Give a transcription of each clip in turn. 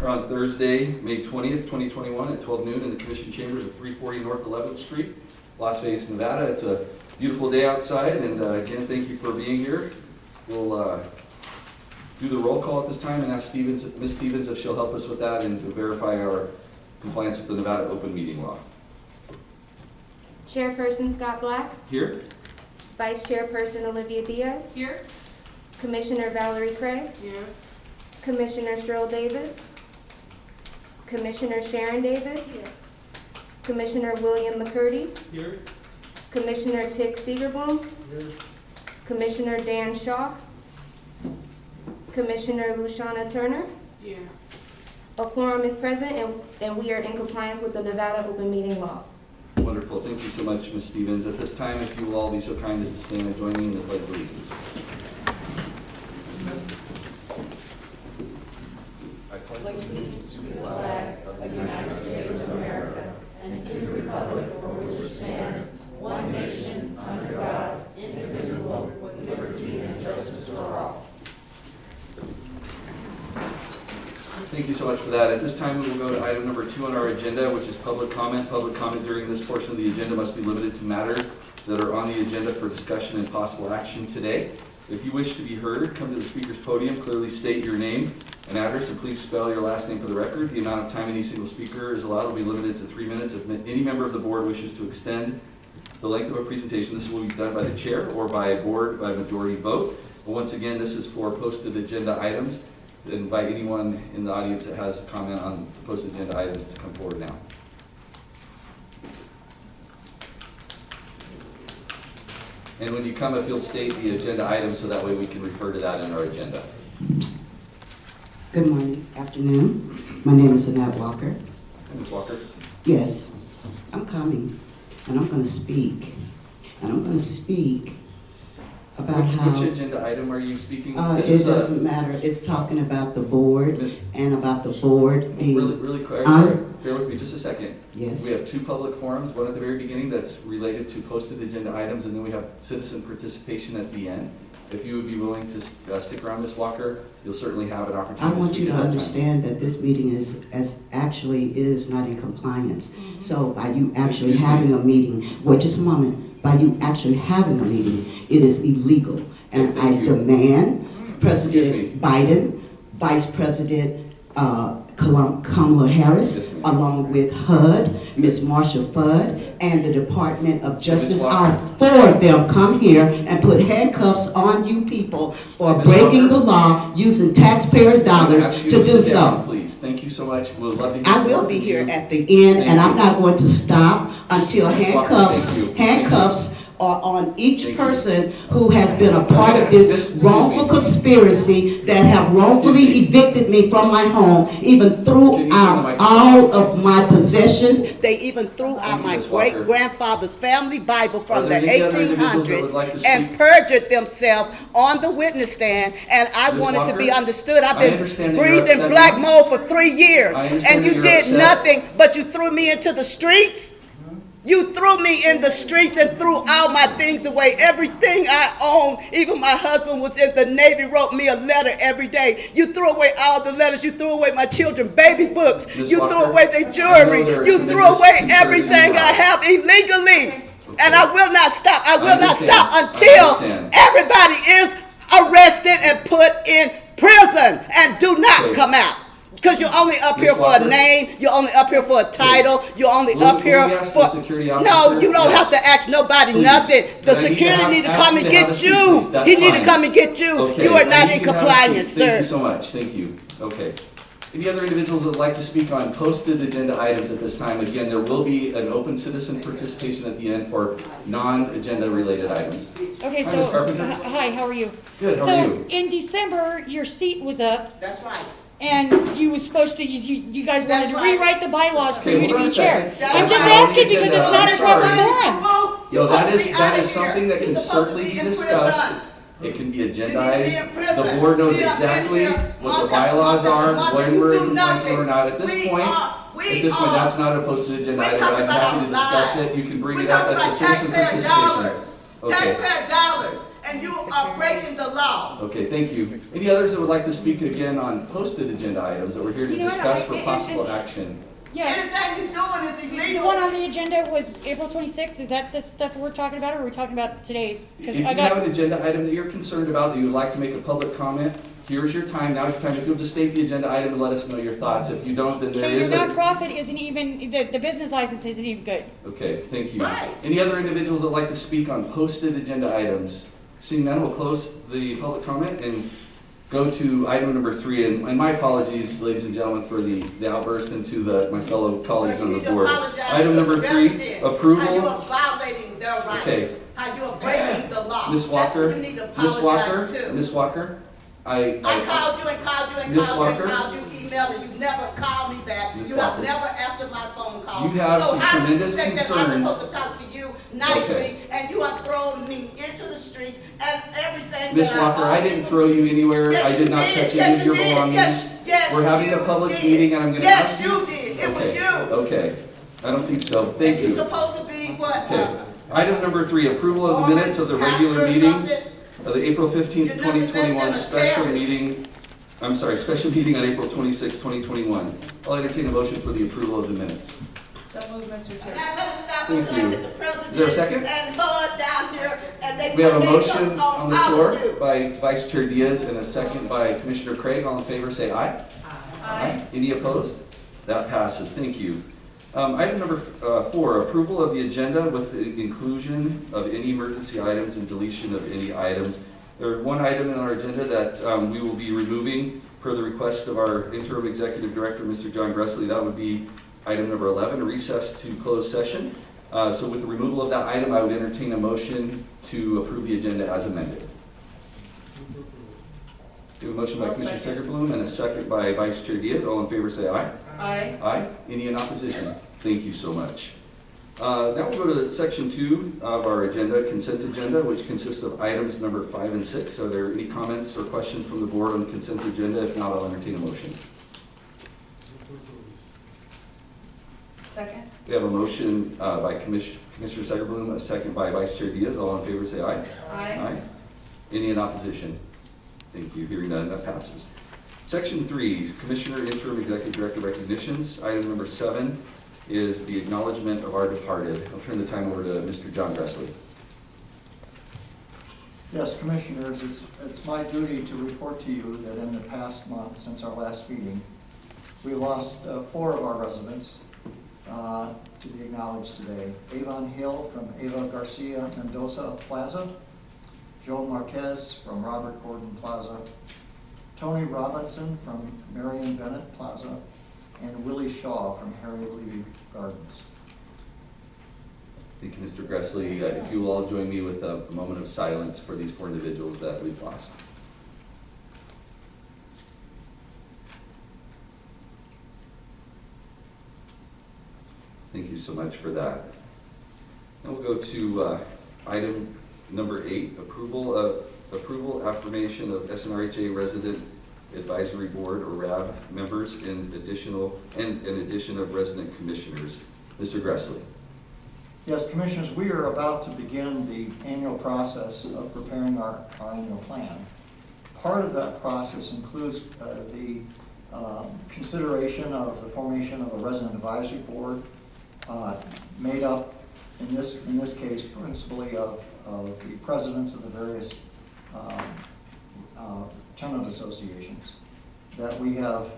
are on Thursday, May 20th, 2021 at 12 noon in the Commission Chambers of 340 North 11th Street, Las Vegas, Nevada. It's a beautiful day outside, and again, thank you for being here. We'll do the roll call at this time and ask Ms. Stevens if she'll help us with that and to verify our compliance with the Nevada open meeting law. Chairperson Scott Black. Here. Vice Chairperson Olivia Diaz. Here. Commissioner Valerie Craig. Here. Commissioner Cheryl Davis. Commissioner Sharon Davis. Here. Commissioner William McCurdy. Here. Commissioner Tick Segerblom. Here. Commissioner Dan Shaw. Commissioner Lushana Turner. Here. A quorum is present and we are in compliance with the Nevada open meeting law. Wonderful. Thank you so much, Ms. Stevens. At this time, if you will all be so kind as to stand and join me in the Pledge of Allegiance. I pledge allegiance to the flag of the United States of America and to the republic for which it stands, one nation, under God, indivisible, with liberty and justice for all. Thank you so much for that. At this time, we will go to item number 2 on our agenda, which is public comment. Public comment during this portion of the agenda must be limited to matters that are on the agenda for discussion and possible action today. If you wish to be heard, come to the speaker's podium, clearly state your name and address, and please spell your last name for the record. The amount of time any single speaker is allowed will be limited to 3 minutes. If any member of the board wishes to extend the length of a presentation, this will be done by the chair or by a board by majority vote. But once again, this is for posted agenda items. Invite anyone in the audience that has a comment on posted agenda items to come forward now. And when you come, if you'll state the agenda item so that way we can refer to that in our agenda. Good morning, afternoon. My name is Annette Walker. Ms. Walker. Yes, I'm coming, and I'm going to speak. And I'm going to speak about Which agenda item are you speaking? It doesn't matter. It's talking about the board and about the board being... Really quick, sorry, bear with me just a second. Yes. We have 2 public forums, one at the very beginning that's related to posted agenda items, and then we have citizen participation at the end. If you would be willing to stick around, Ms. Walker, you'll certainly have an opportunity I to want speak you to at that understand that this meeting is not in compliance. So by you actually having a meeting, wait just a moment, by you actually having a meeting, it is illegal. And I demand President Biden, Vice President Kamala Harris, along with HUD, Ms. Marsha Fudd, and the Department of Justice, our 4 of them come here and put handcuffs on you people for breaking the law using taxpayers' dollars to do so. Please, thank you so much. We'll love to hear I will be here at the end, and I'm not going to stop until handcuffs are on each person who has been a part of this wrongful conspiracy that have wrongfully evicted me from my home, even threw out all of my possessions. They even threw out my great-grandfather's family Bible from the 1800s and perjured themselves on the witness stand, and I wanted to be understood. I've been breathing black mold for 3 years, and you did nothing, but you threw me into the streets. You threw me in the streets and threw all my things away, everything I own. Even my husband was in the Navy, wrote me a letter every day. You threw away all the letters. You threw away my children, baby books. You threw away their jewelry. You threw away everything I have illegally. And I will not stop. I will not stop until everybody is arrested and put in prison and do not come out. Because you're only up here for a name, you're only up here for a title, you're only up here for... No, you don't have to ask nobody nothing. The security need to come and get you. He need to come and get you. You are not in compliance, sir. Thank you so much. Thank you. Okay. Any other individuals that would like to speak on posted agenda items at this time? Again, there will be an open citizen participation at the end for non-agenda related items. Okay, Hi, Ms. so, Carpenter. hi, how are you? Good, how are you? So, in December, your seat was up, That's right. and you was supposed to, you guys wanted to rewrite the bylaws for Okay, you to hold on be a chair. second. I'm just That's not on the asking because agenda. it's not I'm a proper sorry. forum. No, that is something that can certainly be discussed. It can be agendized. The board knows exactly what the bylaws are, when we're in compliance or not. At this point, that's not a posted agenda item, but I'm happy to discuss it. You can bring it up at the citizen participation. Taxpayer dollars. and you are breaking the law. Okay, thank you. Any others that would like to speak again on posted agenda items that we're here to You know what, discuss for and- possible action? Yes. Anything you're doing is The illegal. one on the agenda was April 26th. Is that the stuff we're talking about, or are we talking about today's? If you have an agenda item that you're concerned about, that you would like to make a public comment, here's your time, now's your time. If you'll just state the agenda item and let us know your thoughts. If you don't, then there Hey, your is a... nonprofit isn't even, the business license isn't even good. Okay, thank you. Right. Any other individuals that would like to speak on posted agenda items? Seeing none, we'll close the public comment and go to item number 3. And my apologies, ladies and gentlemen, for the outburst and to my fellow colleagues You on need the to board. apologize Item to number the 3, residents. How you approval. are violating their rights. Okay. How you are breaking the law. Ms. Walker, That's what you need to Ms. Walker, apologize to. Ms. Walker, I called you and called you and Ms. called you and Walker? called you, emailed, and you never called me back. Ms. You have Walker? never answered my phone call. You have some tremendous So how do you think that concerns. I'm supposed to talk to you nicely, Okay. and you are throwing me into the streets and everything Ms. that Walker, I didn't throw you anywhere. Yes, I did not you touch did. any of your Yes, you did. belongings. Yes, We're having a you public did. meeting and I'm gonna Yes, ask you. you did. It was Okay, you. okay. I don't think so. Thank You're you. supposed to be what? Okay. Item number 3, approval of the minutes of the regular meeting of the April 15th, You're nothing less 2021 than a special terrorist. meeting. I'm sorry, special meeting on April 26th, 2021. I'll entertain a motion for the approval of the minutes. So move, Mr. I'm Chair. not gonna stop Thank until I you. get the president. Is there a second? And Lord down here, and they We have a put handcuffs motion on the all floor of you. by Vice Chair Diaz and a second by Commissioner Craig. All in favor, say aye. Aye. Any opposed? That passes. Thank you. Item number 4, approval of the agenda with the inclusion of any emergency items and deletion of any items. There's one item in our agenda that we will be removing per the request of our interim executive director, Mr. John Gressley. That would be item number 11, recess to closed session. So with the removal of that item, I would entertain a motion to approve the agenda as amended. We have a motion by I'll Commissioner second. Segerbloom and a second by Vice Chair Diaz. All in favor, say aye. Aye. Aye. Any in opposition? Thank you so much. Now we'll go to section 2 of our agenda, consent agenda, which consists of items number 5 and 6. Are there any comments or questions from the board on the consent agenda? If not, I'll entertain a motion. Second? We have a motion by Commissioner Segerbloom, a second by Vice Chair Diaz. All in favor, say aye. Aye. Any in opposition? Thank you. Hearing none, that passes. Section 3, Commissioner Interim Executive Director recognitions. Item number 7 is the acknowledgement of our departed. I'll turn the time over to Mr. John Gressley. Yes, Commissioners, it's my duty to report to you that in the past month, since our last meeting, we lost 4 of our residents to be acknowledged today. Avon Hill from Ava Garcia Mendoza Plaza, Joe Marquez from Robert Gordon Plaza, Tony Robinson from Marion Bennett Plaza, and Willie Shaw from Harry Levy Gardens. Thank you, Mr. Gressley. If you will all join me with a moment of silence for these 4 individuals that we've lost. Thank you so much for that. Now we'll go to item number 8, approval affirmation of SNRHA Resident Advisory Board, or RAB, members in addition of resident commissioners. Mr. Gressley. Yes, Commissioners, we are about to begin the annual process of preparing our annual plan. Part of that process includes the consideration of the formation of a resident advisory board made up, in this case, principally of the presidents of the various tenant associations that we have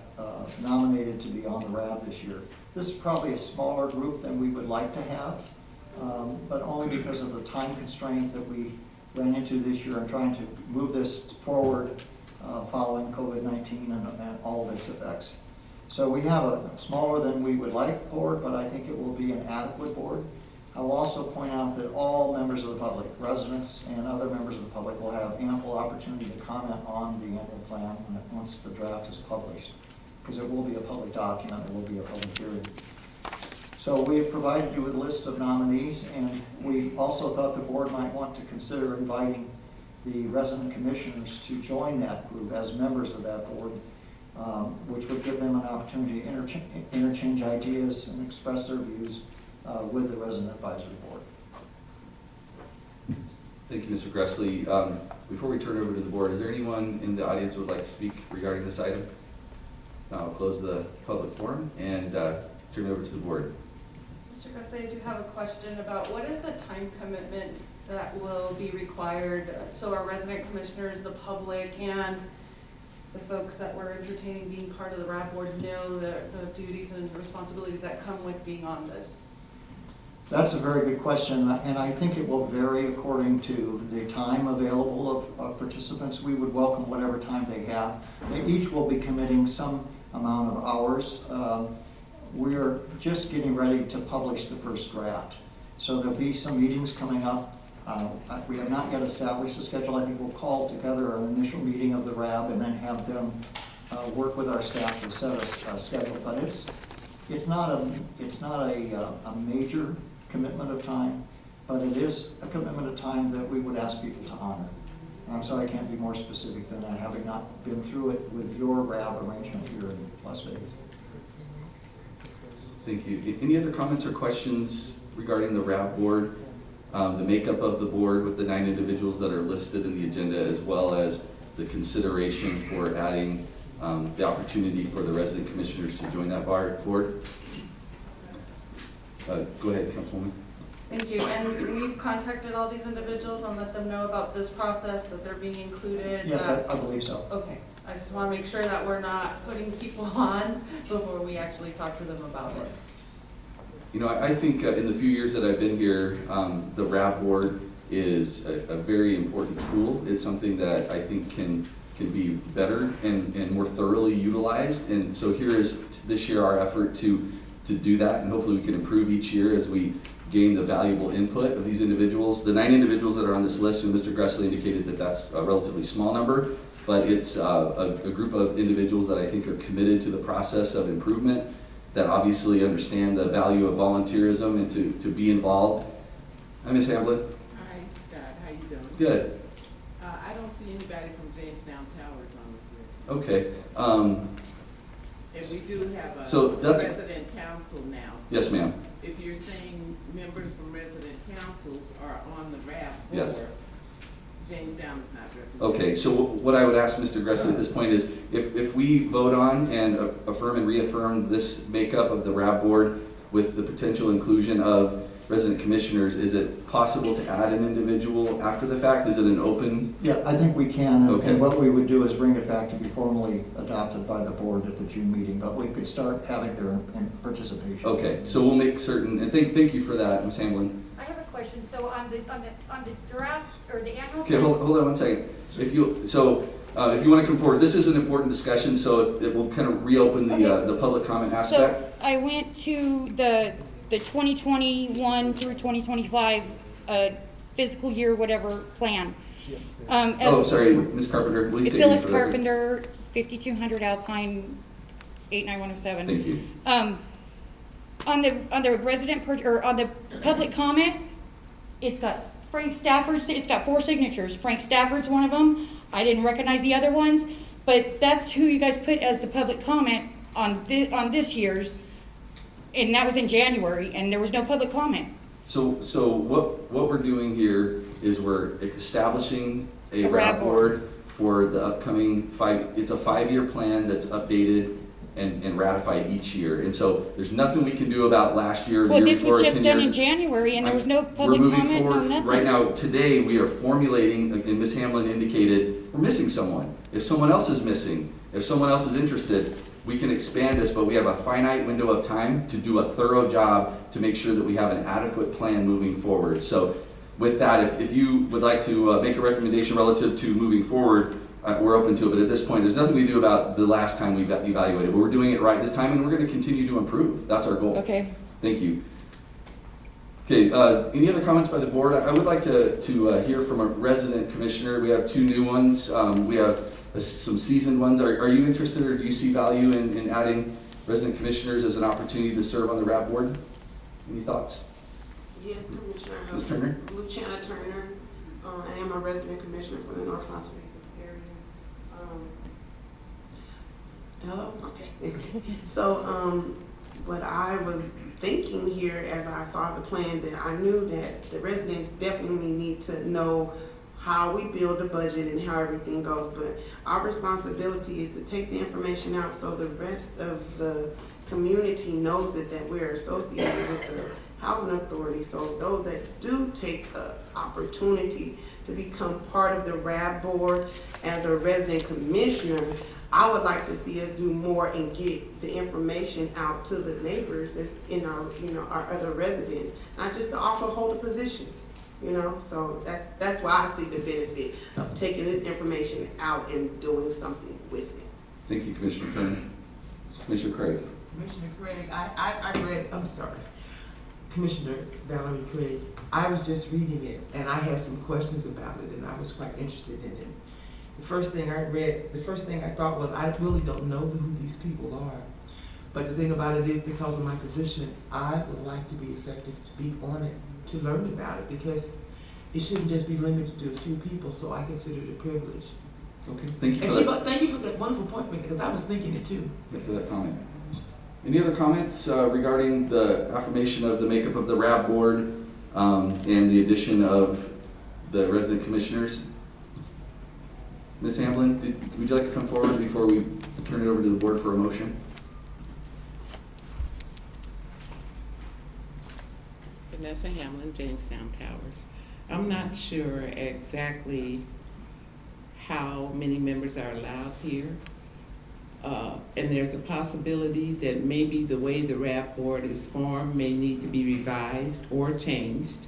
nominated to be on the RAB this year. This is probably a smaller group than we would like to have, but only because of the time constraint that we ran into this year and trying to move this forward following COVID-19 and all of its effects. So we have a smaller than we would like board, but I think it will be an adequate board. I will also point out that all members of the public, residents and other members of the public, will have ample opportunity to comment on the annual plan once the draft is published, because it will be a public document, it will be a public hearing. So we have provided you with a list of nominees, and we also thought the board might want to consider inviting the resident commissioners to join that group as members of that board, which would give them an opportunity to interchange ideas and express their views with the resident advisory board. Thank you, Mr. Gressley. Before we turn over to the board, is there anyone in the audience who would like to speak regarding this item? I'll close the public forum and turn it over to the board. Mr. Gressley, I do have a question about what is the time commitment that will be required so our resident commissioners, the public, and the folks that we're entertaining being part of the RAB board know the duties and responsibilities that come with being on this? That's a very good question, and I think it will vary according to the time available of participants. We would welcome whatever time they have. They each will be committing some amount of hours. We're just getting ready to publish the first draft. So there'll be some meetings coming up. We have not yet established a schedule. I think we'll call together an initial meeting of the RAB and then have them work with our staff to set a schedule. But it's not a major commitment of time, but it is a commitment of time that we would ask people to honor. And I'm sorry I can't be more specific than that, having not been through it with your RAB arrangement here in Las Vegas. Thank you. Any other comments or questions regarding the RAB board, the makeup of the board with the 9 individuals that are listed in the agenda, as well as the consideration for adding the opportunity for the resident commissioners to join that board? Go ahead, Councilwoman. Thank you. And we've contacted all these individuals and let them know about this process, that they're being included? Yes, I believe so. Okay. I just want to make sure that we're not putting people on before we actually talk to them about it. You know, I think in the few years that I've been here, the RAB board is a very important tool. It's something that I think can be better and more thoroughly utilized. And so here is this year our effort to do that, and hopefully we can improve each year as we gain the valuable input of these individuals. The 9 individuals that are on this list, and Mr. Gressley indicated that that's a relatively small number, but it's a group of individuals that I think are committed to the process of improvement, that obviously understand the value of volunteerism and to be involved. Hi, Ms. Hamblin. Hi, Scott. How you doing? Good. I don't see anybody from Jamestown Towers on this list. Okay. And we do have a So that's- resident council now. So Yes, ma'am. if you're saying members from resident councils are on the RAB board, Yes. Jamestown is not represented. Okay, so what I would ask Mr. Gressley at this point is, if we vote on and affirm and reaffirm this makeup of the RAB board with the potential inclusion of resident commissioners, is it possible to add an individual after the fact? Is it an open? Yeah, I think we can, Okay. and what we would do is bring it back to be formally adopted by the board at the June meeting, but we could start having their participation. Okay, so we'll make certain, and thank you for that, Ms. Hamlin. I have a question. So on the draft or the annual? Okay, hold on one second. If you want to come forward, this is an important discussion, so it will kind of reopen the public comment aspect. So I went to the 2021 through 2025 fiscal year, whatever plan. Sorry, Ms. Carpenter, please state your name Phyllis for the record. Carpenter, 5200 Alpine, 89107. Thank you. On the resident or on the public comment, it's got Frank Stafford's. It's got 4 signatures. Frank Stafford's one of them. I didn't recognize the other ones, but that's who you guys put as the public comment on this year's, and that was in January, and there was no public comment. So what we're doing here is we're establishing a A RAB RAB board for the upcoming it's a 5-year plan that's updated and ratified each year. And so there's nothing we can do about last year or the Well, year this before. was it's just 10 done in years. January, and there was no public We're moving comment, no forward. nothing. Right now, today, we are formulating, and Ms. Hamlin indicated, we're missing someone. If someone else is missing, if someone else is interested, we can expand this, but we have a finite window of time to do a thorough job to make sure that we have an adequate plan moving forward. So with that, if you would like to make a recommendation relative to moving forward, we're open to it. But at this point, there's nothing we can do about the last time we evaluated. But we're doing it right this time, and we're going to continue to improve. That's our goal. Okay. Thank you. Okay, any other comments by the board? I would like to hear from a resident commissioner. We have 2 new ones. We have some seasoned ones. Are you interested, or do you see value in adding resident commissioners as an opportunity to serve on the RAB board? Any thoughts? Yes, Commissioner. Ms. Turner? Luciana Turner. I am a resident commissioner for the North Las Vegas area. Hello? Okay. So, But I was thinking here as I saw the plan that I knew that the residents definitely need to know how we build a budget and how everything goes. But our responsibility is to take the information out so the rest of the community knows that we're associated with the housing authority. So those that do take an opportunity to become part of the RAB board as a resident commissioner, I would like to see us do more and get the information out to the neighbors that's in our, our other residents, not just to also hold a position, So that's why I see the benefit of taking this information out and doing something with it. Thank you, Commissioner Turner. Commissioner Craig. Commissioner Craig, I read, I'm sorry, Commissioner Valerie Craig, I was just reading it and I had some questions about it and I was quite interested in it. The first thing I thought was, I really don't know who these people are. But the thing about it is, because of my position, I would like to be effective, to be on it, to learn about it, because it shouldn't just be limited to a few people, so I consider it a privilege. Okay, thank you And for that. thank you for that wonderful point, because I was thinking it too. Thank you for that comment. Any other comments regarding the affirmation of the makeup of the RAB board and the addition of the resident commissioners? Ms. Hamlin, would you like to come forward before we turn it over to the board for a motion? Vanessa Hamlin, Jamestown Towers. I'm not sure exactly how many members are allowed here. And there's a possibility that maybe the way the RAB board is formed may need to be revised or changed.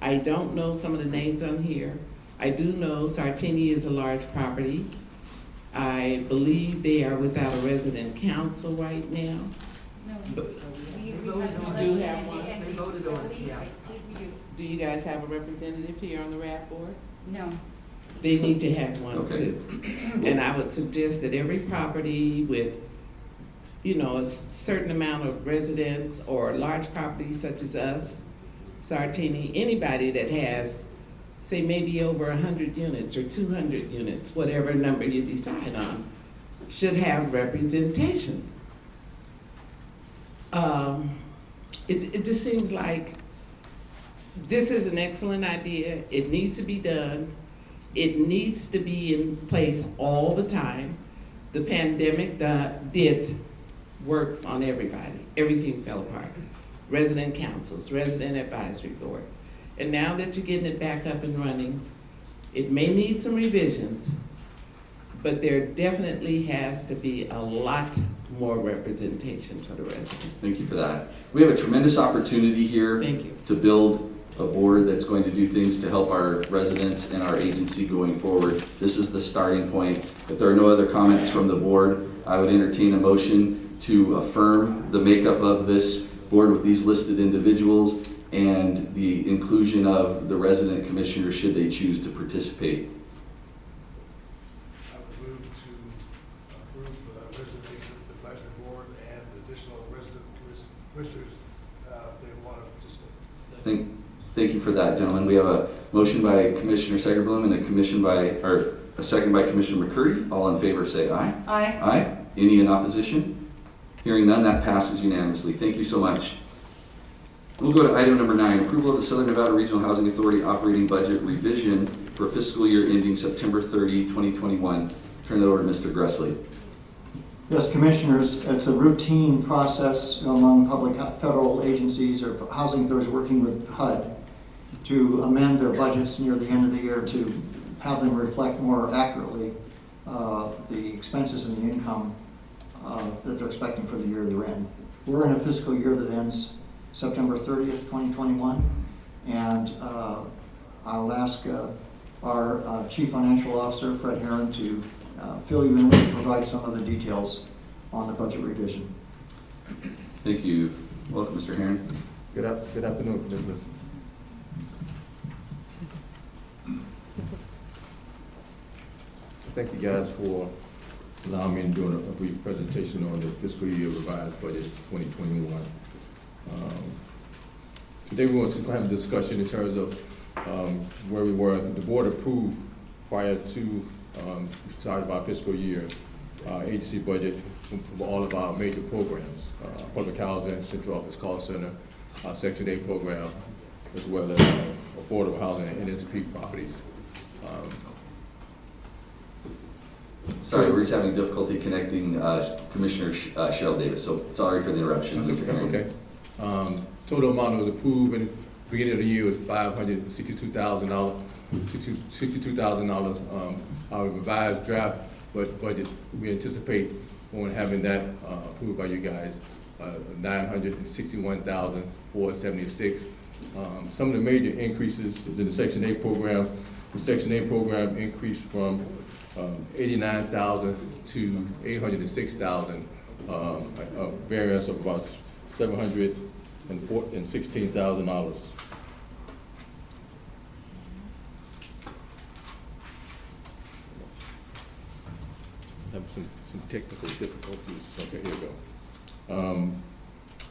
I don't know some of the names on here. I do know Sartini is a large property. I believe they are without a resident council right now. No, But we do have one. They voted on it, yeah. do you guys have a representative here on the RAB board? No. They need to have one Okay. too. And I would suggest that every property with, a certain amount of residents or large properties such as us, Sartini, anybody that has, say maybe over 100 units or 200 units, whatever number you decide on, should have representation. It just seems like this is an excellent idea. It needs to be done. It needs to be in place all the time. The pandemic did works on everybody. Everything fell apart. Resident councils, resident advisory board. And now that you're getting it back up and running, it may need some revisions, but there definitely has to be a lot more representation for the residents. Thank you for that. We have a tremendous opportunity here Thank you. to build a board that's going to do things to help our residents and our agency going forward. This is the starting point. If there are no other comments from the board, I would entertain a motion to affirm the makeup of this board with these listed individuals and the inclusion of the resident commissioners should they choose to participate. I would move to approve the resident advisory board and additional resident commissioners if they want to participate. Thank you for that, gentlemen. We have a motion by Commissioner Segerblum and a second by Commissioner McCurdy. All in favor say aye. Aye. Aye. Any in opposition? Hearing none, that passes unanimously. Thank you so much. We'll go to item number 9, approval of the Southern Nevada Regional Housing Authority operating budget revision for fiscal year ending September 30, 2021. Turn it over to Mr. Gressley. Yes, Commissioners, it's a routine process among public federal agencies or housing authorities working with HUD to amend their budgets near the end of the year to have them reflect more accurately the expenses and the income that they're expecting for the year they're in. We're in a fiscal year that ends September 30th, 2021, and I'll ask our Chief Financial Officer, Fred Herron, to fill you in and provide some of the details on the budget revision. Thank you. Welcome, Mr. Herron. Good afternoon, Commissioners. Thank you guys for allowing me to do a brief presentation on the fiscal year revised budget 2021. Today we want to have a discussion in terms of where we were. The board approved prior to starting our fiscal year agency budget from all of our major programs, public housing, central office call center, Section 8 program, as well as affordable housing and NSP properties. Sorry, we're just having difficulty connecting Commissioner Cheryl Davis, so sorry for the interruption. That's okay. Total amount that was approved in the beginning of the year was $562,000. Our revised draft budget, we anticipate on having that approved by you guys, $961,476. Some of the major increases is in the Section 8 program. The Section 8 program increased from $89,000 to $806,000, a variance of about $716,000. Have some technical difficulties. Okay, here we go.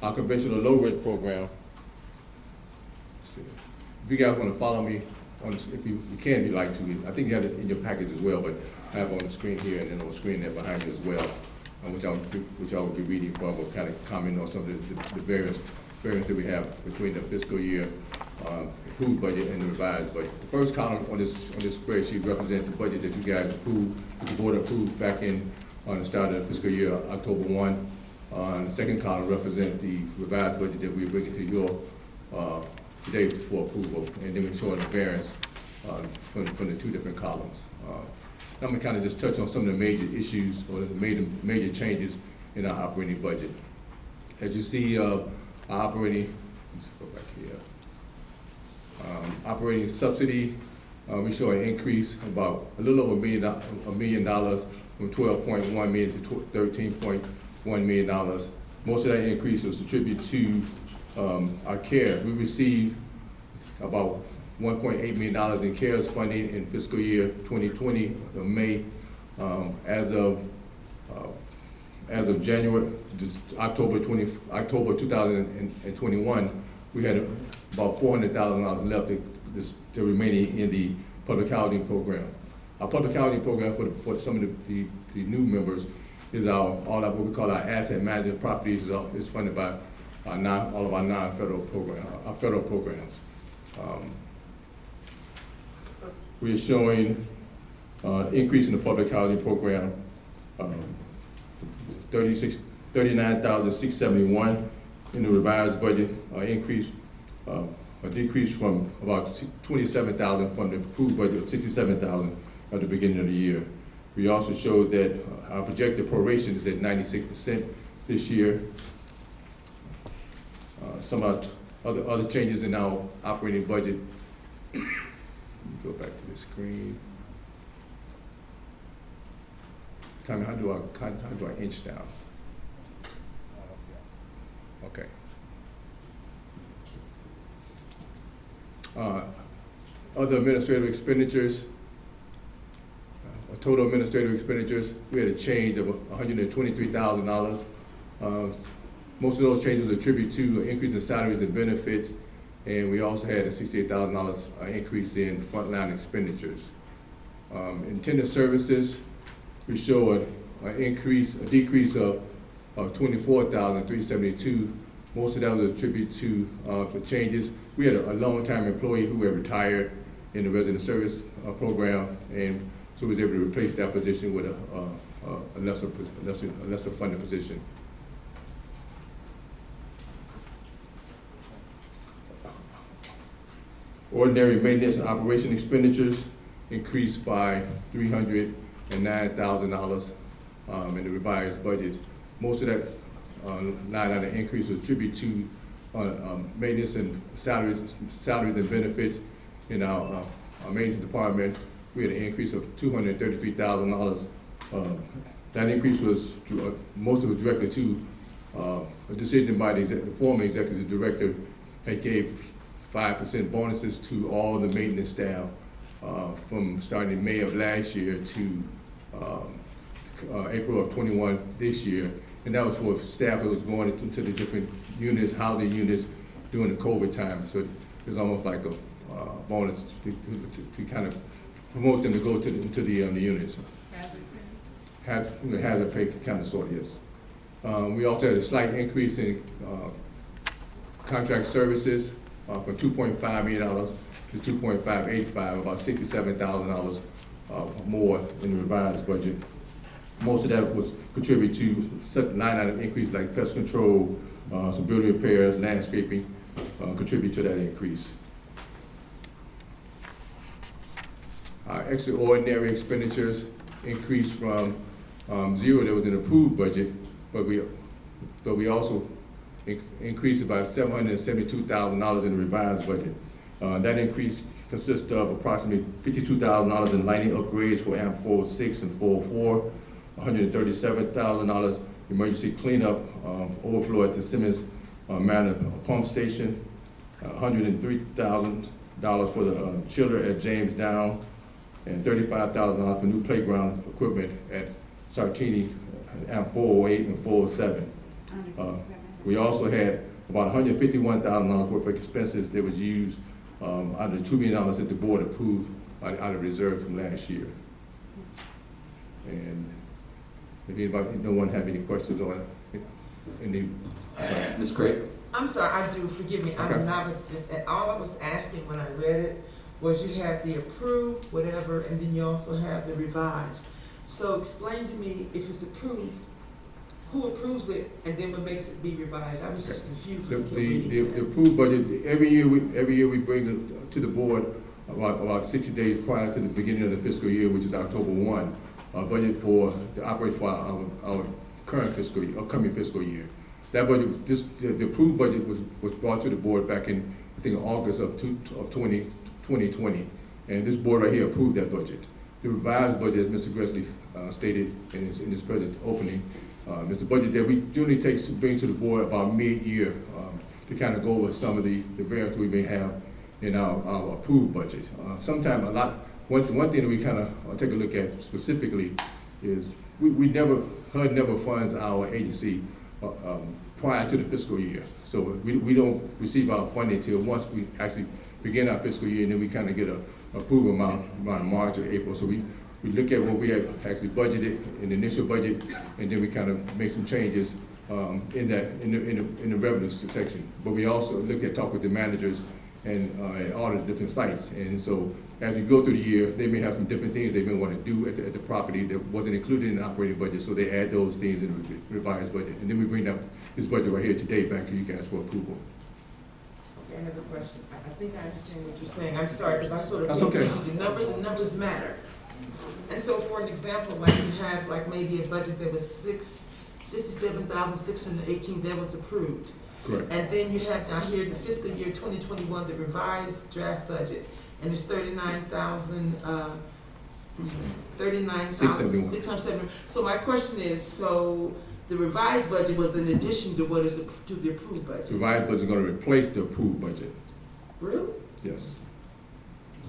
Our conventional low rent program. Let's see. If you guys want to follow me on this, if you can, if you like to, I think you have it in your package as well, but I have on the screen here and then on the screen there behind you as well, which I will be reading from, or kind of comment on some of the various that we have between the fiscal year approved budget and the revised budget. The first column on this spreadsheet represents the budget that you guys approved, that the board approved back in on the start of the fiscal year, October 1. The second column represents the revised budget that we're bringing to your today for approval, and then we're showing the variance from the two different columns. I'm gonna kind of just touch on some of the major issues or the major changes in our operating budget. As you see, our operating, let's go back here. Operating subsidy, we show an increase about a little over $1 million from $12.1 million to $13.1 million. Most of that increase was attributed to our CARES. We received about $1.8 million in CARES funding in fiscal year 2020 of May. As of January, October 2021, we had about $400,000 left to remaining in the public housing program. Our public housing program for some of the new members is what we call our asset management properties is funded by all of our non-federal program, our federal programs. We are showing increase in the public housing program, $39,671 in the revised budget, a decrease from about $27,000 from the approved budget of $67,000 at the beginning of the year. We also showed that our projected proration is at 96% this year. Some other changes in our operating budget. Go back to the screen. Tell me, how do I inch down? Okay. Other administrative expenditures. Total administrative expenditures, we had a change of $123,000. Most of those changes attribute to an increase in salaries and benefits, and we also had a $68,000 increase in frontline expenditures. In tenant services, we show a decrease of $24,372. Most of that was attributed to the changes. We had a long-time employee who had retired in the resident service program, and so we was able to replace that position with a lesser funded position. Ordinary maintenance and operation expenditures increased by $309,000 in the revised budget. Most of that line item increase was attributed to maintenance and salaries and benefits in our maintenance department. We had an increase of $233,000. That increase was most of it directly to a decision by the former executive director had gave 5% bonuses to all the maintenance staff from starting in May of last year to April of 21 this year. And that was for staff that was going into the different units, housing units during the COVID time. So it was almost like a bonus to kind of promote them to go into the units. hazard pay kind of sort, yes. We also had a slight increase in contract services from $2.5 million to $2.585, about $67,000 more in the revised budget. Most of that was contributed to certain line item increase like pest control, some building repairs, landscaping, contribute to that increase. Our extraordinary expenditures increased from zero that was an approved budget, but we also increased it by $772,000 in the revised budget. That increase consists of approximately $52,000 in lighting upgrades for AMP 406 and 404, $137,000 emergency cleanup overflow at the Simmons Manor pump station, $103,000 for the chiller at James Down, and $35,000 for new playground equipment at Sartini, AMP 408 and 407. We also had about $151,000 worth of expenses that was used out of the $2 million that the board approved out of reserve from last year. And if anybody, no one have any questions on any? Ms. Craig? I'm sorry, I do, forgive me, I'm a novice. All I was asking when I read it was you have the approved, whatever, and then you also have the revised. So explain to me, if it's approved, who approves it, and then what makes it be revised? I was just confused. The approved budget, every year we bring it to the board about 60 days prior to the beginning of the fiscal year, which is October 1, budget to operate for our current fiscal year, upcoming fiscal year. That budget, the approved budget was brought to the board back in, I think, August of 2020, and this board right here approved that budget. The revised budget, as Mr. Gresley stated in his present opening, is a budget that we generally bring to the board about mid-year to kind of go over some of the variance we may have in our approved budget. Sometimes one thing that we kind of take a look at specifically is HUD never funds our agency prior to the fiscal year. So we don't receive our funding until once we actually begin our fiscal year, and then we kind of get a approval amount around March or April. So we look at what we have actually budgeted in the initial budget, and then we kind of make some changes in the revenue section. But we also talk with the managers and at all the different sites. And so as we go through the year, they may have some different things they may want to do at the property that wasn't included in the operating budget, so they add those things in the revised budget. And then we bring up this budget right here today back to you guys for approval. Okay, I have a question. I think I understand what you're saying. I'm sorry, because I sort of That's pay okay. attention to numbers, and numbers matter. And so for an example, like you have like maybe a budget that was $67,618 that was approved. Correct. And then you have down here the fiscal year 2021, the revised draft budget, and it's $39,671. So my question is, so the revised budget was in addition to what is to the approved budget? The revised budget is going to replace the approved budget. Really? Yes.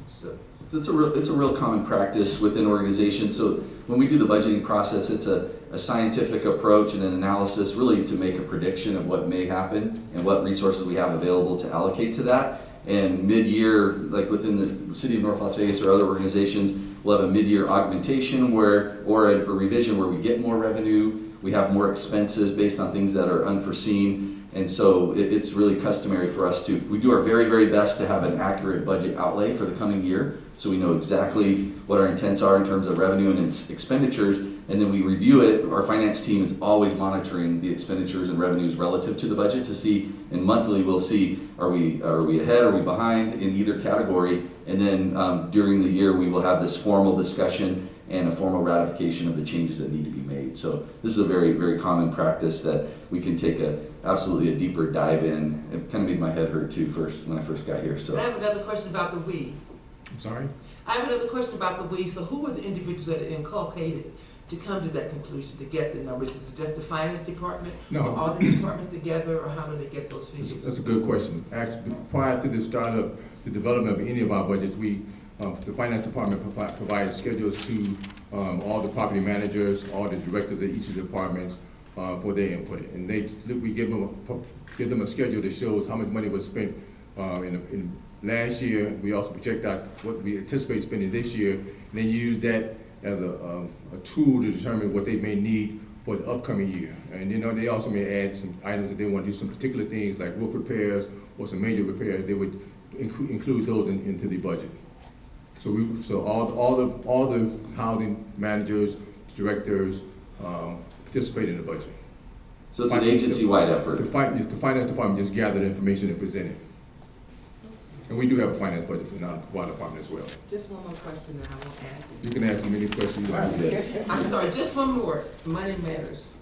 So It's a real common practice within organizations. So when we do the budgeting process, it's a scientific approach and an analysis really to make a prediction of what may happen and what resources we have available to allocate to that. And mid-year, like within the city of North Las Vegas or other organizations, we'll have a mid-year augmentation or a revision where we get more revenue, we have more expenses based on things that are unforeseen. And so it's really customary for us we do our very, very best to have an accurate budget outlay for the coming year, so we know exactly what our intents are in terms of revenue and expenditures, and then we review it. Our finance team is always monitoring the expenditures and revenues relative to the budget to see, and monthly we'll see, are we ahead, are we behind in either category, and then during the year we will have this formal discussion and a formal ratification of the changes that need to be made. So this is a very, very common practice that we can take absolutely a deeper dive in. It kind of made my head hurt too when I first got here. So I have another question about the we. I'm sorry? I have another question about the we. So who are the individuals that are inculcated to come to that conclusion, to get the numbers? Is it just the finance department? No. Or all the departments together, or how do they get those figures? That's a good question. Actually, prior to the start of the development of any of our budgets, the finance department provides schedules to all the property managers, all the directors of each of the departments for their input. And we give them a schedule that shows how much money was spent in last year. We also project out what we anticipate spending this year, and then use that as a tool to determine what they may need for the upcoming year. And they also may add some items that they want to do some particular things like roof repairs or some major repairs. They would include those into the budget. So all the housing managers, directors participate in the budget. So it's an agency-wide effort. The finance department just gathered information and presented. And we do have a finance budget for the water department as well. Just one more question and I won't ask it. You can ask them any questions you like. I'm sorry, just one more. Money matters.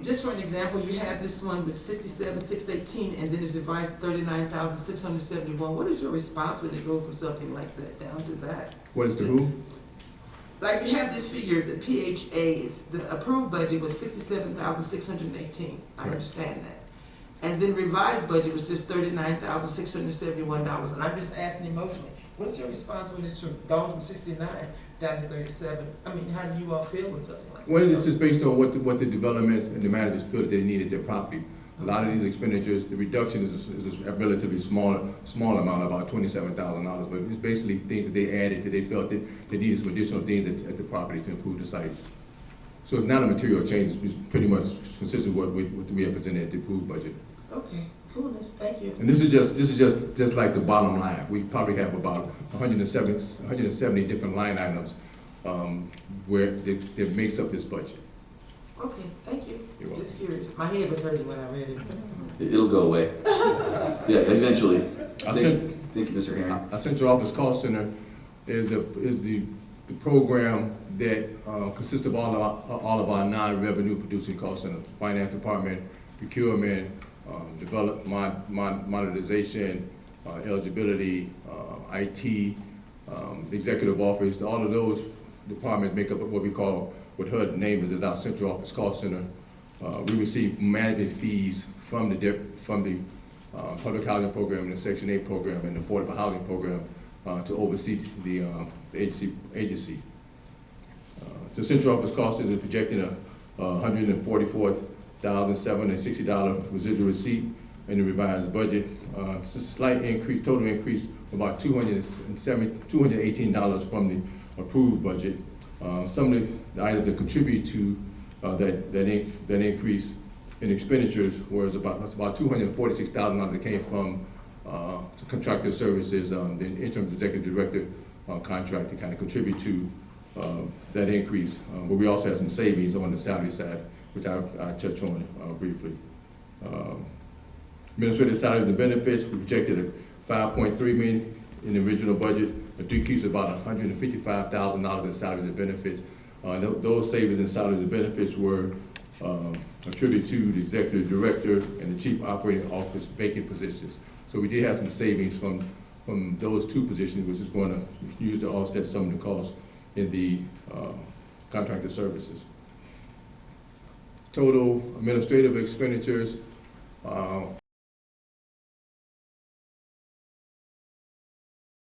Just for an example, you have this one with 67,618 and then it's revised 39,671. What is your response when it goes from something like that down to that? What is the who? Like you have this figure, the PHA, the approved budget was 67,618. I understand that. And then revised budget was just $39,671. And I'm just asking emotionally, what is your response when it's gone from 69 down to 37? I mean, how do you all feel with something like that? Well, it's just based on what the developments and the managers feel that they need at their property. A lot of these expenditures, the reduction is a relatively small amount, about $27,000, but it's basically things that they added that they felt that they needed some additional things at the property to improve the sites. So it's not a material change, it's pretty much consistent with what we have presented at the approved budget. Okay, coolness, thank you. And this is just like the bottom line. We probably have about 170 different line items where that makes up this budget. Okay, thank you. You're welcome. Just curious. My head was hurting when I read it. It'll go away. Yeah, eventually. Thank you, Mr. Herring. Our central office call center is the program that consists of all of our non-revenue producing call centers: finance department, procurement, modernization, eligibility, IT, executive office. All of those departments make up what HUD name is our central office call center. We receive management fees from the public housing program and the Section 8 program and the affordable housing program to oversee the agency. The central office cost is projecting a $144,760 residual receipt in the revised budget. It's a slight increase, total increase of about $218 from the approved budget. Some of the items that contribute to that increase in expenditures was about $246,000 that came from contractor services, the interim executive director contract to kind of contribute to that increase. But we also had some savings on the salary side, which I'll touch on briefly. Administrative salaries and benefits, we projected a $5.3 million in the original budget, a decrease of about $155,000 in salaries and benefits. Those savings in salaries and benefits were attributed to the executive director and the chief operating office vacant positions. So we did have some savings from those two positions, which is going to use to offset some of the costs in the contracted services. Total administrative expenditures